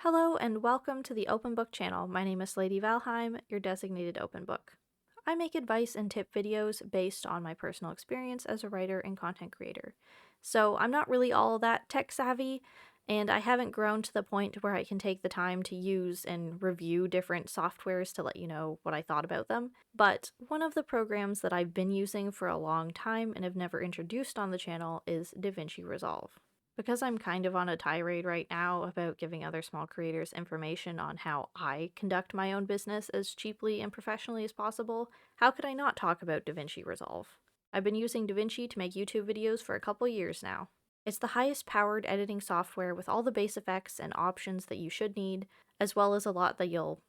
Hello and welcome to the Open Book channel. My name is Lady Valheim, your designated open book. I make advice and tip videos based on my personal experience as a writer and content creator. So I'm not really all that tech savvy, and I haven't grown to the point where I can take the time to use and review different softwares to let you know what I thought about them. But one of the programs that I've been using for a long time and have never introduced on the channel is Davinci Resolve. Because I'm kind of on a tirade right now about giving other small creators information on how I conduct my own business as cheaply and professionally as possible, how could I not talk about Davinci Resolve? I've been using Davinci to make YouTube videos for a couple years now. It's the highest powered editing software with all the base effects and options that you should need, as well as a lot that you'll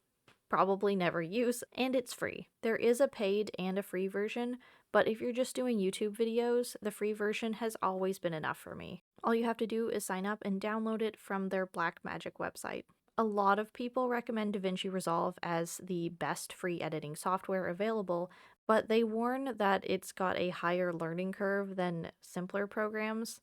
probably never use, and it's free. There is a paid and a free version, but if you're just doing YouTube videos, the free version has always been enough for me. All you have to do is sign up and download it from their Blackmagic website. A lot of people recommend Davinci Resolve as the best free editing software available, but they warn that it's got a higher learning curve than simpler programs.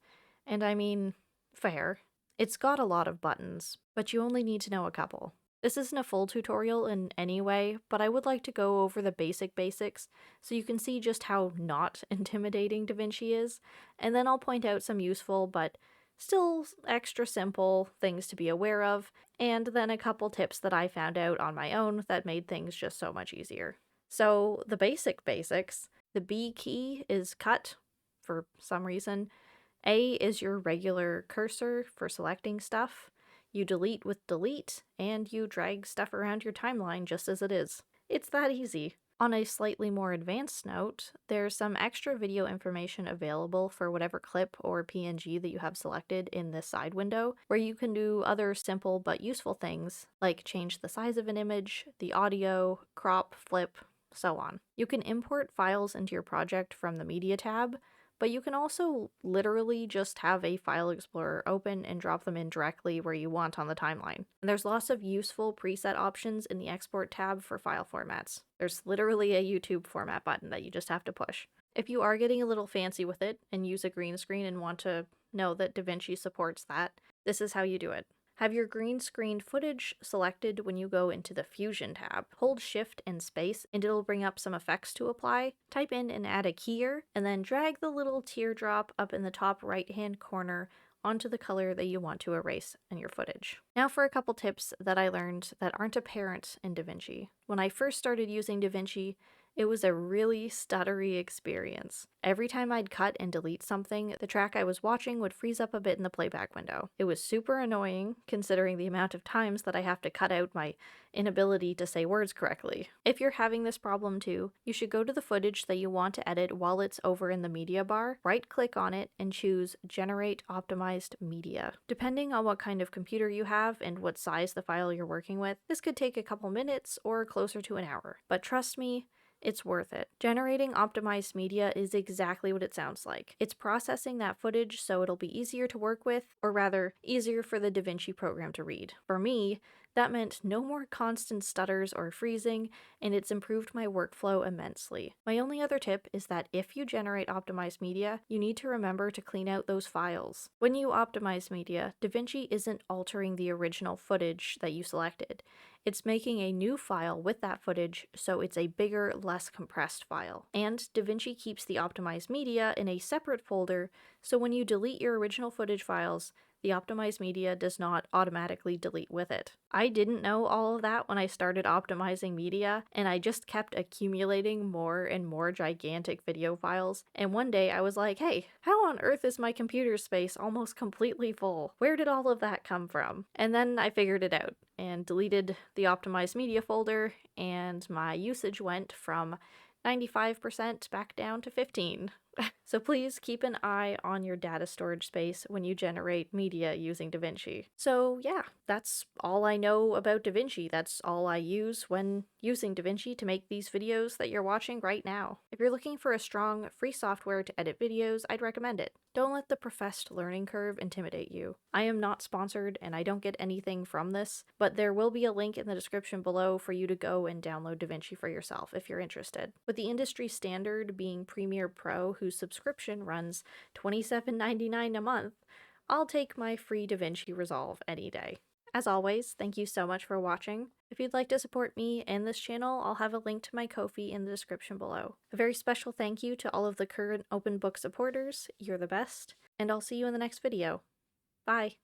And I mean, fair. It's got a lot of buttons, but you only need to know a couple. This isn't a full tutorial in any way, but I would like to go over the basics so you can see just how not intimidating Davinci is, and then I'll point out some useful but still extra simple things to be aware of, and then a couple tips that I found out on my own that made things just so much easier. So the basics, the B key is cut for some reason, A is your regular cursor for selecting stuff, you delete with delete, and you drag stuff around your timeline just as it is. It's that easy. On a slightly more advanced note, there's some extra video information available for whatever clip or PNG that you have selected in this side window, where you can do other simple but useful things, like change the size of an image, the audio, crop, flip, so on. You can import files into your project from the Media tab, but you can also literally just have a file explorer open and drop them in directly where you want on the timeline. And there's lots of useful preset options in the export tab for file formats. There's literally a YouTube format button that you just have to push. If you are getting a little fancy with it and use a green screen and want to know that Davinci supports that, this is how you do it. Have your green screen footage selected when you go into the Fusion tab. Hold Shift and Space and it'll bring up some effects to apply. Type in and add a keyer, and then drag the little teardrop up in the top right hand corner onto the color that you want to erase in your footage. Now for a couple tips that I learned that aren't apparent in Davinci. When I first started using Davinci, it was a really stuttery experience. Every time I'd cut and delete something, the track I was watching would freeze up a bit in the playback window. It was super annoying, considering the amount of times that I have to cut out my inability to say words correctly. If you're having this problem too, you should go to the footage that you want to edit while it's over in the media bar, right-click on it, and choose Generate Optimized Media. Depending on what kind of computer you have and what size the file you're working with, this could take a couple minutes or closer to an hour. But trust me, it's worth it. Generating optimized media is exactly what it sounds like. It's processing that footage so it'll be easier to work with, or rather, easier for the Davinci program to read. For me, that meant no more constant stutters or freezing, and it's improved my workflow immensely. My only other tip is that if you generate optimized media, you need to remember to clean out those files. When you optimize media, Davinci isn't altering the original footage that you selected. It's making a new file with that footage, so it's a bigger, less compressed file. And Davinci keeps the optimized media in a separate folder, so when you delete your original footage files, the optimized media does not automatically delete with it. I didn't know all of that when I started optimizing media, and I just kept accumulating more and more gigantic video files, and one day I was like, hey, how on earth is my computer space almost completely full? Where did all of that come from? And then I figured it out and deleted the optimized media folder, and my usage went from 95% back down to 15%. So please keep an eye on your data storage space when you generate media using Davinci. So yeah, that's all I know about Davinci. That's all I use when using Davinci to make these videos that you're watching right now. If you're looking for a strong, free software to edit videos, I'd recommend it. Don't let the professed learning curve intimidate you. I am not sponsored and I don't get anything from this, but there will be a link in the description below for you to go and download Davinci for yourself if you're interested. With the industry standard being Premiere Pro, whose subscription runs $27.99 a month, I'll take my free Davinci Resolve any day. As always, thank you so much for watching. If you'd like to support me and this channel, I'll have a link to my Ko-fi in the description below. A very special thank you to all of the current open book supporters. You're the best. And I'll see you in the next video. Bye!